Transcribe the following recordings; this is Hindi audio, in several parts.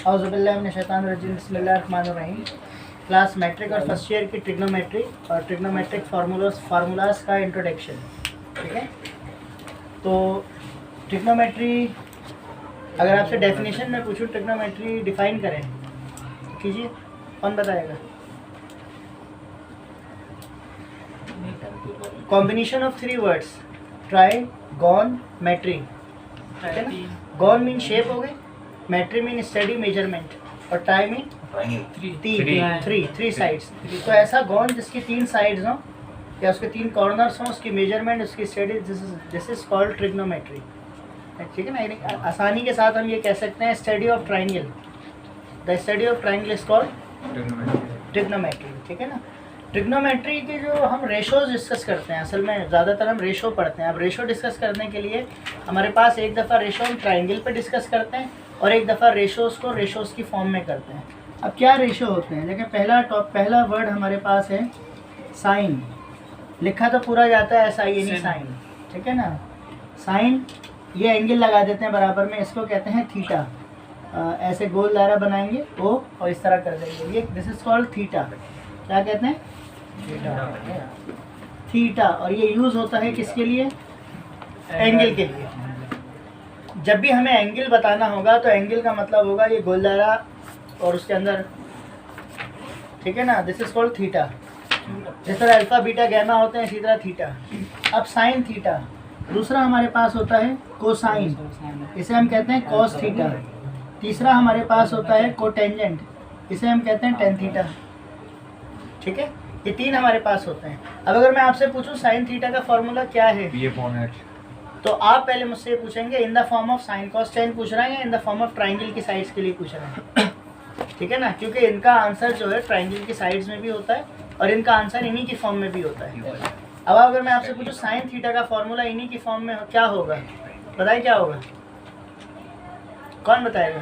औज़ुबिल्लाहिमिनश्शैतानिर्रजीम बिस्मिल्लाहिर्रहमानिर्रहीम। क्लास मैट्रिक और फर्स्ट ईयर की ट्रिग्नोमेट्री और ट्रिग्नोमेट्रिक फार्मूलाज का इंट्रोडक्शन। ठीक है, तो ट्रिग्नोमेट्री अगर आपसे डेफिनेशन में पूछूं ट्रिग्नोमेट्री डिफाइन करें तो कीजिए, कौन बताएगा? Combination of three words, tri gon metry. ठीक है ना, गॉन मीन शेप हो गई, मेट्री मीन स्टडी मेजरमेंट और ट्राई मीन थ्री साइड्स। तो ऐसा गॉन जिसकी तीन साइड्स हों या उसके तीन कॉर्नर्स हों, उसकी मेजरमेंट, उसकी study, this is called trigonometry. ठीक है ना, यानी आसानी के साथ हम ये कह सकते हैं study of triangle, the study of triangle is called trigonometry. ठीक है ना, ट्रिग्नोमेट्री के जो हम रेशोज डिस्कस करते हैं, असल में ज़्यादातर हम रेशो पढ़ते हैं। अब रेशो डिस्कस करने के लिए हमारे पास एक दफ़ा रेशो हम ट्राइंगल पे डिस्कस करते हैं और एक दफ़ा रेशोज़ को रेशोज़ की फॉर्म में करते हैं। अब क्या रेशो होते हैं? देखिए, पहला वर्ड हमारे पास है साइन। लिखा तो पूरा जाता है SIN, साइन। ठीक है ना, साइन, ये एंगल लगा देते हैं बराबर में, इसको कहते हैं थीटा। ऐसे गोल दायरा बनाएंगे ओ और इस तरह कर देंगे, ये दिस इज कॉल्ड थीटा। क्या कहते हैं? थीटा। और ये यूज़ होता है किसके लिए? एंगल के लिए। जब भी हमें एंगल बताना होगा तो एंगल का मतलब होगा ये गोल दायरा और उसके अंदर। ठीक है ना, दिस इज कॉल्ड थीटा। जिस तरह अल्फा बीटा गैमा होते हैं इसी तरह थीटा। अब साइन थीटा। दूसरा हमारे पास होता है कोसाइन, इसे हम कहते हैं कॉस थीटा। तीसरा हमारे पास होता है कोटेंजेंट, इसे हम कहते हैं टेन थीटा। ठीक है, ये तीन हमारे पास होते हैं। अब अगर मैं आपसे पूछूं साइन थीटा का फॉर्मूला क्या है, तो आप पहले मुझसे ये पूछेंगे in the form of sine cos ten पूछ रहे हैं या in the form of triangle की साइड्स के लिए पूछ रहे हैं। ठीक है ना, क्योंकि इनका आंसर जो है ट्राइंगल की साइड्स में भी होता है और इनका आंसर इन्हीं की फॉर्म में भी होता है। अब अगर मैं आपसे पूछूं साइन थीटा का फॉर्मूला इन्हीं की फॉर्म में क्या होगा, बताइए क्या होगा? कौन बताएगा?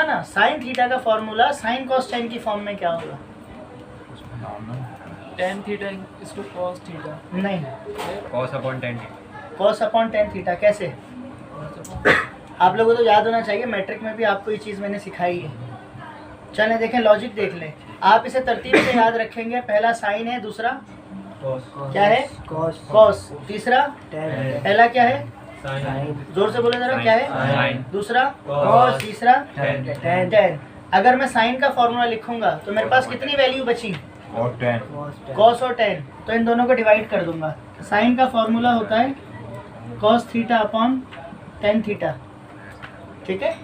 ना, साइन थीटा का फॉर्मूला साइन कॉस टेन की फॉर्म में क्या होगा? टेन थीटा इसको कॉस थीटा नहीं, cos upon tan cos upon tan theta. कैसे? आप लोगों को तो याद होना चाहिए, मैट्रिक में भी आपको ये चीज़ मैंने सिखाई है। चलें देखें, लॉजिक देख लें। आप इसे तरतीब से याद रखेंगे। पहला साइन है, दूसरा क्या है? कॉस। तीसरा पहला क्या है? जोर से बोले जरा, क्या है? दूसरा कॉस, तीसरा टेन। अगर मैं साइन का फॉर्मूला लिखूंगा तो मेरे पास कितनी वैल्यू बची? कॉस और टेन। तो इन दोनों को डिवाइड कर दूंगा। साइन का फॉर्मूला होता है cos theta upon tan theta. ठीक है,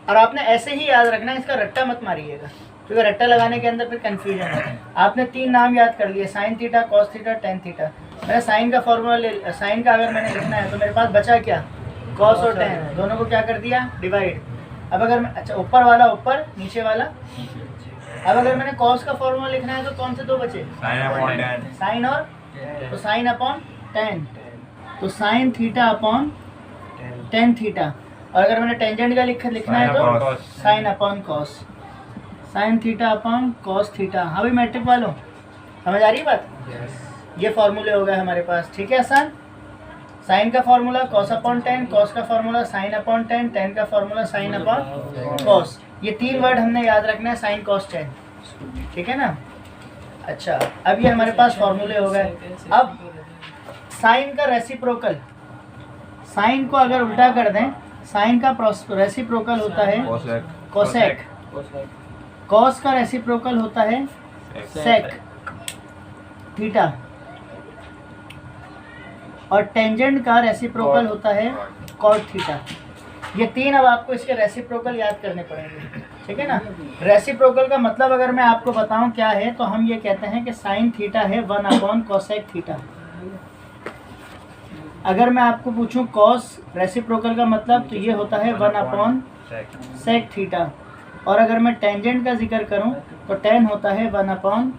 और आपने ऐसे ही याद रखना है, इसका रट्टा मत मारिएगा, क्योंकि रट्टा लगाने के अंदर फिर कंफ्यूजन है। आपने तीन नाम याद कर लिए, sine theta, cos theta, tan theta. मैंने साइन का फॉर्मूला, साइन का अगर मैंने लिखना है तो मेरे पास बचा क्या? कॉस और टेन, दोनों को क्या कर दिया? डिवाइड। अब अगर मैं, अच्छा, ऊपर वाला ऊपर, नीचे वाला। अब अगर मैंने कॉस का फॉर्मूला लिखना है तो कौन से दो बचे? साइन और, तो साइन अपॉन टेन, तो sine theta upon tan theta. और अगर मैंने टेंजेंट का लिखना है तो sign upon cos, sine theta upon cos theta. हाँ भाई मैट्रिक वालों, समझ आ रही है बात? ये फॉर्मूले हो गए हमारे पास। ठीक है, आसान। साइन का formula cos upon tan, cos का formula sine upon tan, tan का फॉर्मूला साइन अपॉन कॉस। ये तीन वर्ड हमने याद रखना है, साइन कॉस टेन। ठीक है ना। अच्छा, अब ये हमारे पास फॉर्मूले हो गए। अब साइन का रेसिप्रोकल, साइन को अगर उल्टा कर दें, साइन का रेसिप्रोकल होता है कोसेक, कॉस का रेसिप्रोकल होता है सेक थीटा, और टेंजेंट का रेसिप्रोकल होता है कॉट थीटा। ये तीन अब आपको इसके रेसिप्रोकल याद करने पड़ेंगे। ठीक है ना, रेसिप्रोकल का मतलब अगर मैं आपको बताऊं क्या है, तो हम ये कहते हैं कि साइन थीटा है 1 अपॉन कोसेक थीटा। अगर मैं आपको पूछूं कॉस रेसिप्रोकल का मतलब, तो ये होता है 1 अपॉन सेक थीटा। और अगर मैं टेंजेंट का जिक्र करूं तो टेन होता है 1 upon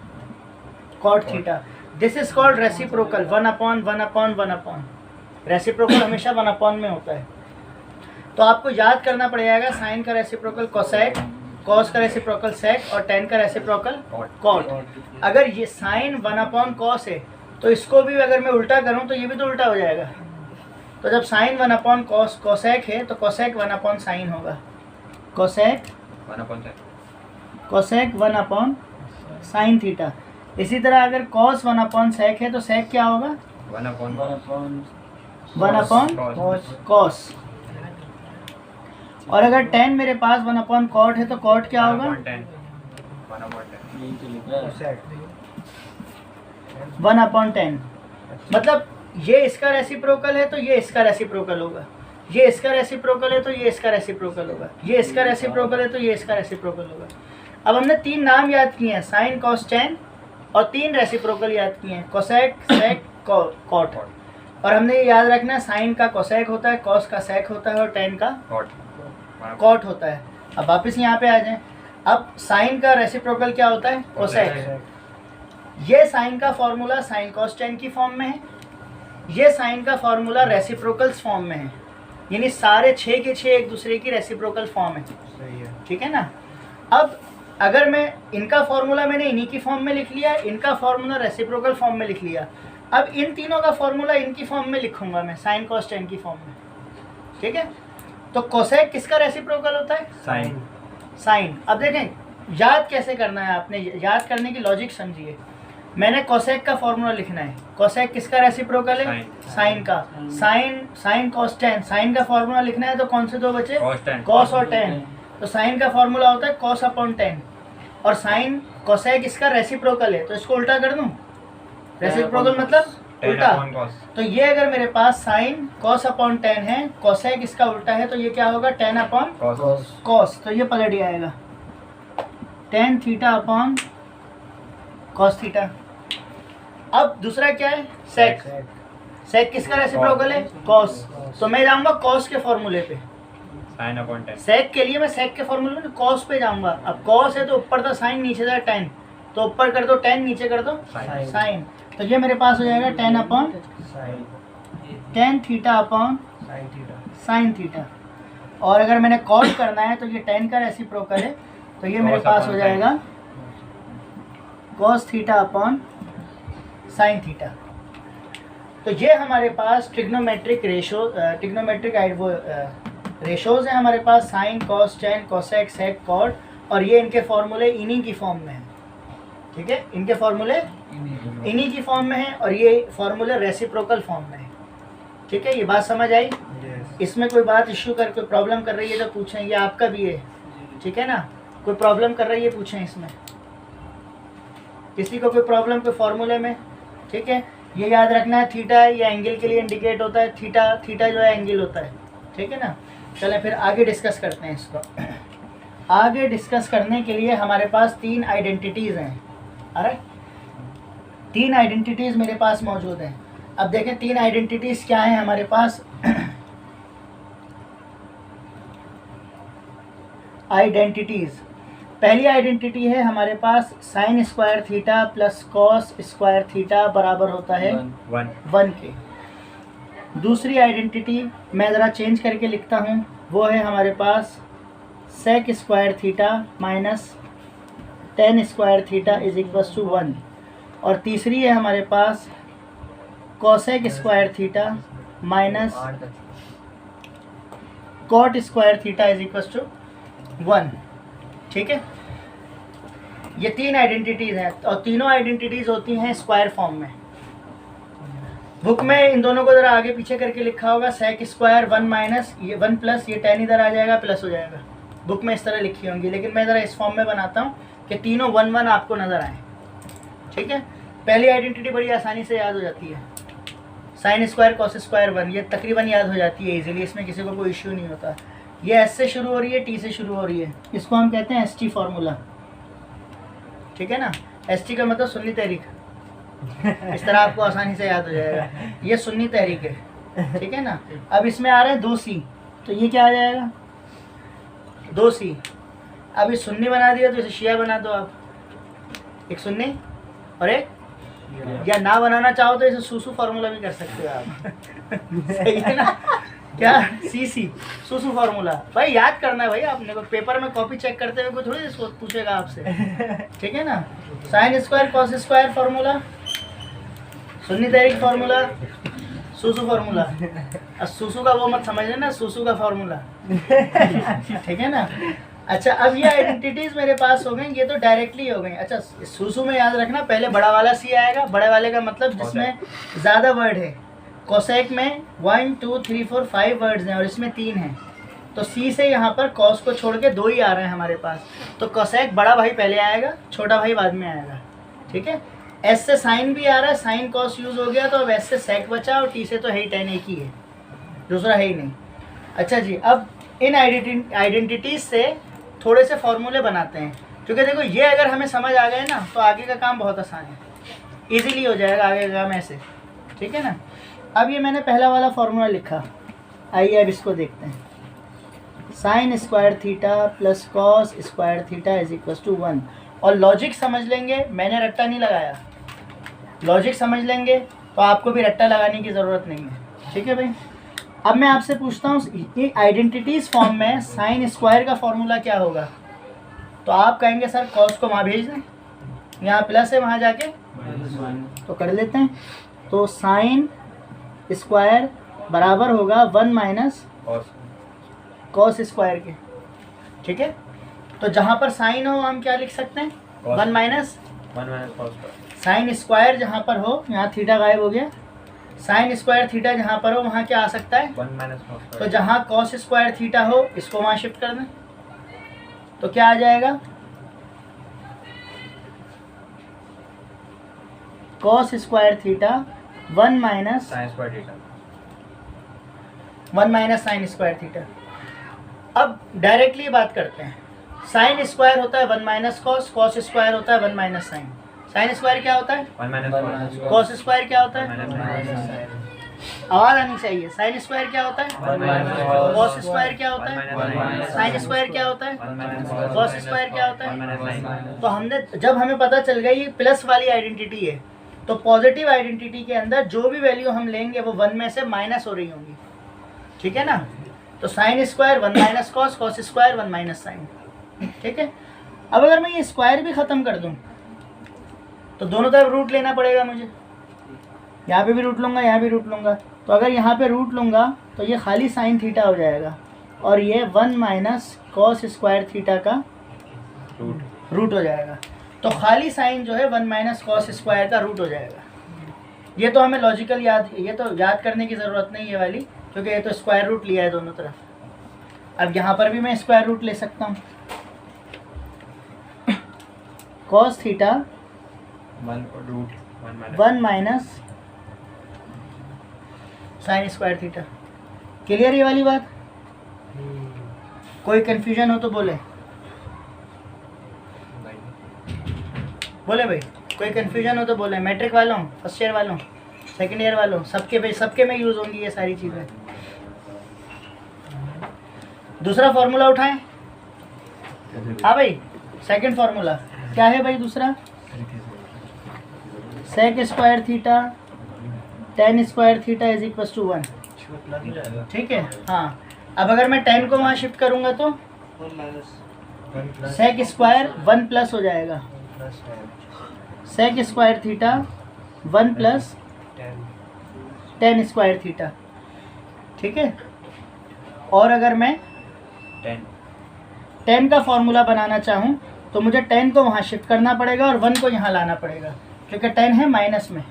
cot theta. This is called reciprocal, 1 upon 1 upon 1 upon. Reciprocal हमेशा 1 अपॉन में होता है। तो आपको याद करना पड़ेगा साइन का रेसिप्रोकल कोसेक, कॉस का रेसिप्रोकल सेक और टेन का रेसिप्रोकल कॉट। अगर ये साइन 1 अपॉन कॉस है तो इसको भी अगर मैं उल्टा करूं तो ये भी तो उल्टा हो जाएगा। तो जब साइन 1 अपॉन कॉस कोसेक है तो कोसेक 1 अपॉन साइन होगा। Cosec 1 upon sec. Cosec 1 upon sine theta. इसी तरह अगर कॉस 1 अपॉन सेक है तो सेक क्या होगा? 1 upon 1 अपॉन कॉस। और अगर टेन मेरे पास 1 अपॉन कॉट है तो कॉट क्या 1 होगा? upon 10. 1 upon 10. 1 अपॉन 10। मतलब ये इसका रेसिप्रोकल है तो ये इसका रेसिप्रोकल होगा, ये इसका रेसिप्रोकल है तो ये इसका रेसिप्रोकल होगा, ये इसका रेसिप्रोकल है तो ये इसका रेसिप्रोकल होगा। अब हमने 3 नाम याद किए हैं, साइन कॉस टेन, और 3 रेसिप्रोकल याद किए हैं, कोसेक सेक कॉट। और हमने ये याद रखना है साइन का कोसेक होता है, कॉस का सेक होता है और टेन का कॉट होता है। अब वापस यहाँ पे आ जाएं। अब साइन का रेसिप्रोकल क्या होता है? कोसेक। ये साइन का फॉर्मूला साइन कॉस टेन की फॉर्म में है, ये साइन का फॉर्मूला रेसिप्रोकल्स फॉर्म में है, यानी सारे 6 के 6 एक दूसरे की रेसिप्रोकल फॉर्म है। ठीक है ना। अब अगर मैं इनका फॉर्मूला मैंने इन्हीं की फॉर्म में लिख लिया, इनका फॉर्मूला रेसिप्रोकल फॉर्म में लिख लिया, अब इन तीनों का फॉर्मूला इनकी फॉर्म में लिखूंगा मैं, साइन कॉस टेन की फॉर्म में। ठीक है। तो कोसेक किसका रेसिप्रोकल होता है? साइन. साइन। अब देखें याद कैसे करना है, आपने याद करने की लॉजिक समझिए। मैंने कोसेक का फॉर्मूला लिखना है, कोसेक किसका रेसिप्रोकल है? साइन का। साइन कॉस टेन, साइन का फॉर्मूला लिखना है तो कौन से दो बचे? कॉस और टेन। तो साइन का फॉर्मूला होता है कॉस अपॉन टेन, और साइन कोसेक इसका रेसिप्रोकल है तो इसको उल्टा कर दूं। रेसिप्रोकल मतलब उल्टा। तो ये अगर मेरे पास साइन कॉस अपॉन टेन है, कोसेक इसका उल्टा है, तो ये क्या होगा? Ten upon cos. तो ये पलट आएगा tan theta upon cos theta. अब दूसरा क्या है? सेक। सेक किसका रेसिप्रोकल है? कॉस। तो मैं जाऊंगा कॉस के फॉर्मूले पे, साइन अपॉन 10. सेक के लिए मैं सेक के फॉर्मूले में कॉस पे जाऊंगा। अब कॉस है तो ऊपर था साइन, नीचे था टेन, तो ऊपर कर दो टेन, नीचे कर दो साइन। तो ये मेरे पास हो जाएगा 10 upon tan theta upon sine theta. और अगर मैंने कॉस करना है तो ये 10 का रेसिप्रोकल है, तो ये मेरे पास हो जाएगा cos theta upon sine theta. तो ये हमारे पास ट्रिग्नोमेट्रिक रेशोज हैं हमारे पास, sine cos tan cosec sec cot, और ये इनके फॉर्मूले इन्हीं की फॉर्म में हैं। ठीक है, इनके फॉर्मूले इन्हीं की फॉर्म में है और ये फॉर्मूले रेसिप्रोकल फॉर्म में है। ठीक है, ये बात समझ आई? इसमें कोई बात इश्यू कर, कोई प्रॉब्लम कर रही है तो पूछें, ये आपका भी है। ठीक है ना, कोई प्रॉब्लम कर रही है पूछें इसमें, किसी को कोई प्रॉब्लम कोई फॉर्मूले में। ठीक है, ये याद रखना है, थीटा है ये एंगल के लिए इंडिकेट होता है, थीटा जो है एंगल होता है। ठीक है ना। चलें फिर आगे डिस्कस करते हैं इसको। आगे डिस्कस करने के लिए हमारे पास 3 आइडेंटिटीज़ हैं। अरे 3 आइडेंटिटीज़ मेरे पास मौजूद हैं। अब देखें 3 आइडेंटिटीज़ क्या हैं हमारे पास। आइडेंटिटीज़, पहली आइडेंटिटी है हमारे पास sine square theta plus cos square theta बराबर होता है 1 के। दूसरी आइडेंटिटी मैं ज़रा चेंज करके लिखता हूँ, वो है हमारे पास sec square theta minus tan square theta is equals to 1। और तीसरी है हमारे पास cosec square theta minus cot square theta is equals to 1। ठीक है, ये 3 आइडेंटिटीज़ हैं और तीनों आइडेंटिटीज़ होती हैं स्क्वायर फॉर्म में। बुक में इन दोनों को ज़रा आगे पीछे करके लिखा होगा, सेक स्क्वायर 1 माइनस ये 1 प्लस ये टेन इधर आ जाएगा प्लस हो जाएगा। बुक में इस तरह लिखी होंगी, लेकिन मैं ज़रा इस फॉर्म में बनाता हूँ कि तीनों 1 1 आपको नज़र आए। ठीक है, पहली आइडेंटिटी बड़ी आसानी से याद हो जाती है, साइन स्क्वायर कॉस स्क्वायर 1, ये तकरीबन याद हो जाती है इजीली, इसमें किसी को कोई इश्यू नहीं होता। ये एस से शुरू हो रही है, टी से शुरू हो रही है, इसको हम कहते हैं एस टी फार्मूला। ठीक है ना, एस टी का मतलब सुन्नी तहरीक, इस तरह आपको आसानी से याद हो जाएगा, ये सुन्नी तहरीक है। ठीक है ना। अब इसमें आ रहा है 2C, तो ये क्या आ जाएगा 2C। अब ये सुन्नी बना दिया तो इसे शिया बना दो आप, एक सुन्नी और एक, या ना बनाना चाहो तो इसे सूसू फार्मूला भी कर सकते हो आप। सही है ना, क्या सीसी सूसू फार्मूला। भाई याद करना है भाई आपने को, पेपर में कॉपी चेक करते हुए कोई थोड़ी इसको पूछेगा आपसे। ठीक है ना, sine square cos square formula, सुन्नी तहरीक फार्मूला, सूसू फार्मूला। अब सूसू का वो मत समझ लेना, सूसू का फार्मूला। ठीक है ना। अच्छा, अब ये आइडेंटिटीज मेरे पास हो गई, ये तो डायरेक्टली हो गई। अच्छा, सुसु में याद रखना पहले बड़ा वाला सी आएगा, बड़े वाले का मतलब जिसमें ज़्यादा वर्ड है। कोसेक में 1 2 3 4 5 वर्ड्स हैं और इसमें 3 हैं, तो सी से यहाँ पर कॉस को छोड़ के 2 ही आ रहे हैं हमारे पास। तो कोसेक बड़ा भाई पहले आएगा, छोटा भाई बाद में आएगा, ठीक है। एस से साइन भी आ रहा है, साइन कॉस यूज़ हो गया, तो अब एस से सेक बचा और टी से तो है ही tan एक ही है, दूसरा है ही नहीं। अच्छा जी, अब इन आइडेंटिटीज से थोड़े से फॉर्मूले बनाते हैं, क्योंकि देखो ये अगर हमें समझ आ गए ना तो आगे का काम बहुत आसान है, इजीली हो जाएगा आगे का काम ऐसे, ठीक है ना। अब ये मैंने पहला वाला फॉर्मूला लिखा, आइए अब इसको देखते हैं। Sine square theta plus cos square theta is equal to 1। और लॉजिक समझ लेंगे, मैंने रट्टा नहीं लगाया, लॉजिक समझ लेंगे तो आपको भी रट्टा लगाने की ज़रूरत नहीं है, ठीक है भाई। अब मैं आपसे पूछता हूँ ये आइडेंटिटीज फॉर्म में साइन स्क्वायर का फॉर्मूला क्या होगा, तो आप कहेंगे सर कॉस को वहाँ भेज दें, यहाँ प्लस है वहाँ जाके तो कर लेते हैं। तो साइन स्क्वायर बराबर होगा 1 माइनस कॉस स्क्वायर के, ठीक है। तो जहाँ पर साइन हो हम क्या लिख सकते हैं, 1 माइनस साइन स्क्वायर जहाँ पर हो, यहाँ थीटा गायब हो गया, साइन स्क्वायर थीटा जहाँ पर हो वहाँ क्या आ सकता है 1 माइनस कॉस। तो जहाँ कॉस स्क्वायर थीटा हो इसको वहाँ शिफ्ट कर दें, तो क्या आ जाएगा cos square theta 1 minus sign square theta 1 minus sign square theta. अब डायरेक्टली बात करते हैं, साइन स्क्वायर होता है 1 माइनस कॉस, कॉस स्क्वायर होता है 1 माइनस साइन, साइन स्क्वायर क्या होता है 1 माइनस कॉस स्क्वायर क्या होता है, 1 माइनस आवाज़ आनी चाहिए, साइन स्क्वायर क्या होता है कॉस स्क्वायर क्या होता है, साइन स्क्वायर क्या होता है, कॉस स्क्वायर क्या होता है। तो हमने जब हमें पता चल गया ये प्लस वाली आइडेंटिटी है, तो पॉजिटिव आइडेंटिटी के अंदर जो भी वैल्यू हम लेंगे वो 1 में से माइनस हो रही होंगी, ठीक है ना। तो sine square 1 minus cos, cos square 1 minus sine, ठीक है। अब अगर मैं ये स्क्वायर भी ख़त्म कर दूँ तो दोनों तरफ रूट लेना पड़ेगा मुझे, यहाँ पे भी रूट लूँगा, यहाँ भी रूट लूँगा। तो अगर यहाँ पे रूट लूँगा तो ये खाली साइन थीटा हो जाएगा और ये 1 माइनस कॉस स्क्वायर थीटा का रूट हो जाएगा। तो खाली साइन जो है 1 माइनस कॉस स्क्वायर का रूट हो जाएगा। ये तो हमें लॉजिकल याद, ये तो याद करने की ज़रूरत नहीं है वाली, क्योंकि ये तो स्क्वायर रूट लिया है दोनों तरफ। अब यहाँ पर भी मैं स्क्वायर रूट ले सकता हूँ, cos theta 1 minus sign square theta. Clear ये वाली बात? कोई कंफ्यूजन हो तो बोले, बोले भाई, कोई कंफ्यूजन हो तो बोले। मैट्रिक वालों, फर्स्ट ईयर वालों, सेकेंड ईयर वालों, सबके में यूज़ होंगी ये सारी चीज़ें। दूसरा फॉर्मूला उठाएं। हाँ भाई, सेकंड फार्मूला क्या है भाई? दूसरा sec square theta tan square theta is equal to 1, ठीक है। हाँ, अब अगर मैं 10 को वहाँ शिफ्ट करूँगा तो सेक स्क्वायर 1 प्लस हो जाएगा, sec square theta 1 plus 10 square theta, ठीक है। और अगर मैं 10 का फॉर्मूला बनाना चाहूँ तो मुझे 10 को वहाँ शिफ्ट करना पड़ेगा और 1 को यहाँ लाना पड़ेगा, क्योंकि 10 है माइनस में,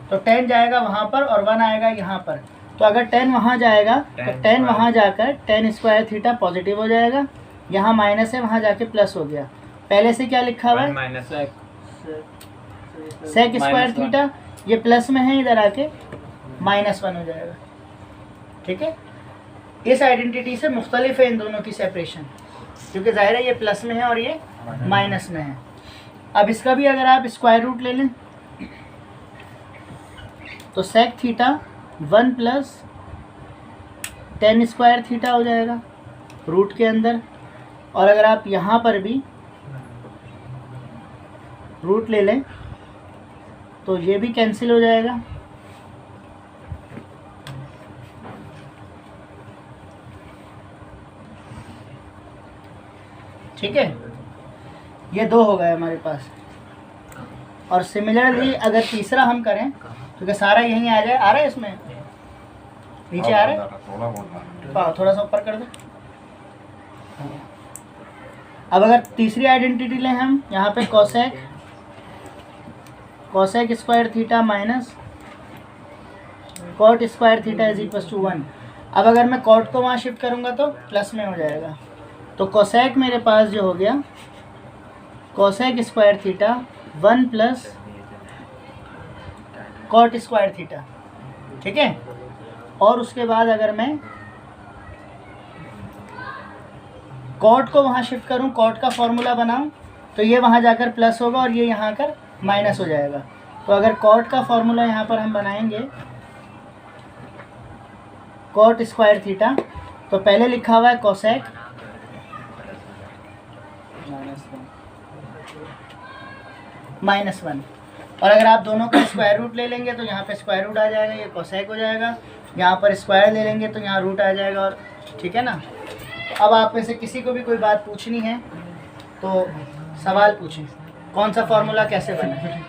तो 10 जाएगा वहाँ पर और 1 आएगा यहाँ पर। तो अगर 10 वहाँ जाएगा तो 10 वहाँ जाकर 10 स्क्वायर थीटा पॉजिटिव हो जाएगा, यहाँ माइनस है वहाँ जाके प्लस हो गया। पहले से क्या लिखा हुआ है? सेक स्क्वायर थीटा, ये प्लस में है, इधर आके -1 हो जाएगा, ठीक है। इस आइडेंटिटी से मुख्तलिफ है इन दोनों की सेपरेशन, क्योंकि जाहिर है ये प्लस में है और ये माइनस में है। अब इसका भी अगर आप स्क्वायर रूट ले लें तो sec theta 1 plus 10 square theta हो जाएगा रूट के अंदर। और अगर आप यहाँ पर भी रूट ले लें तो ये भी कैंसिल हो जाएगा, ठीक है। ये 2 हो गए हमारे पास। और सिमिलरली अगर तीसरा हम करें, क्योंकि सारा यहीं आ जाए, आ रहा है इसमें नीचे आ रहा है, थोड़ा सा ऊपर कर दो, अब अगर तीसरी आइडेंटिटी लें हम, यहाँ पे cosec square theta minus cot square theta is equal to 1। अब अगर मैं कॉट को वहाँ शिफ्ट करूँगा तो प्लस में हो जाएगा, तो कोसेक मेरे पास जो हो गया cosec square theta 1 plus cot square theta, ठीक है। और उसके बाद अगर मैं कॉट को वहाँ शिफ्ट करूँ, कॉट का फॉर्मूला बनाऊँ, तो ये वहाँ जाकर प्लस होगा और ये यहाँ आकर माइनस हो जाएगा। तो अगर कॉट का फॉर्मूला यहाँ पर हम बनाएंगे कॉट स्क्वायर थीटा, तो पहले लिखा हुआ है कोसेक -1, और अगर आप दोनों का स्क्वायर रूट ले लेंगे तो यहाँ पे स्क्वायर रूट आ जाएगा, ये कोसेक हो जाएगा। यहाँ पर स्क्वायर ले लेंगे तो यहाँ रूट आ जाएगा, और ठीक है ना। अब आप में से किसी को भी कोई बात पूछनी है तो सवाल पूछें, कौन सा फॉर्मूला कैसे बना है।